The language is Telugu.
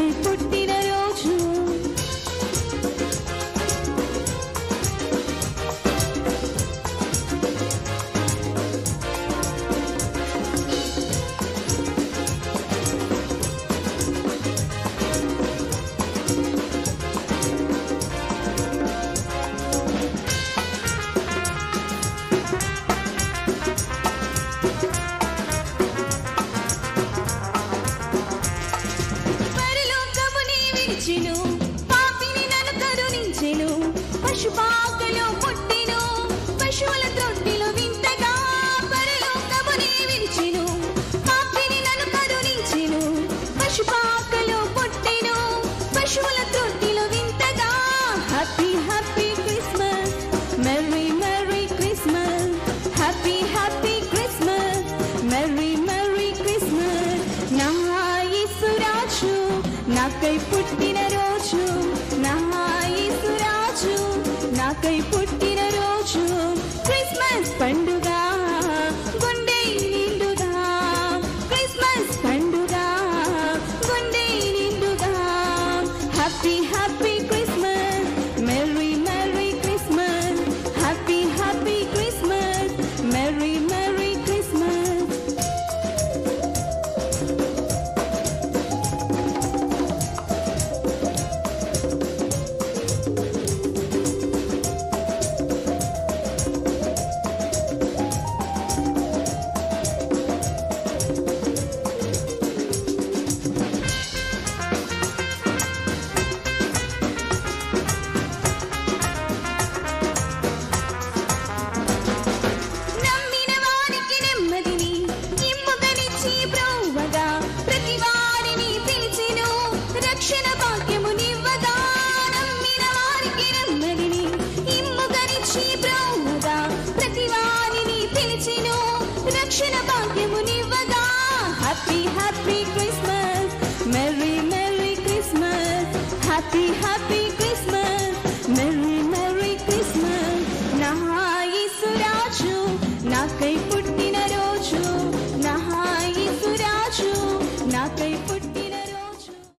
నాకై పుట్టిన రోజు. పాపిని నన్ను కరుణించెను, పశుపాకలో పుట్టెను, పశువుల తొట్టిలో వింతగా పరలోకముని విరిచెను. పాపిని నన్ను కరుణించెను, పశుపాకలో పుట్టెను, పశువుల తొట్టిలో వింతగా. Happy happy Christmas, merry merry Christmas, happy happy Christmas, merry merry Christmas. నా యేసురాజు నాకై పుట్టిన రోజు, నా యేసురాజు నాకై పుట్టిన రోజు. క్రిస్మస్ పండుగ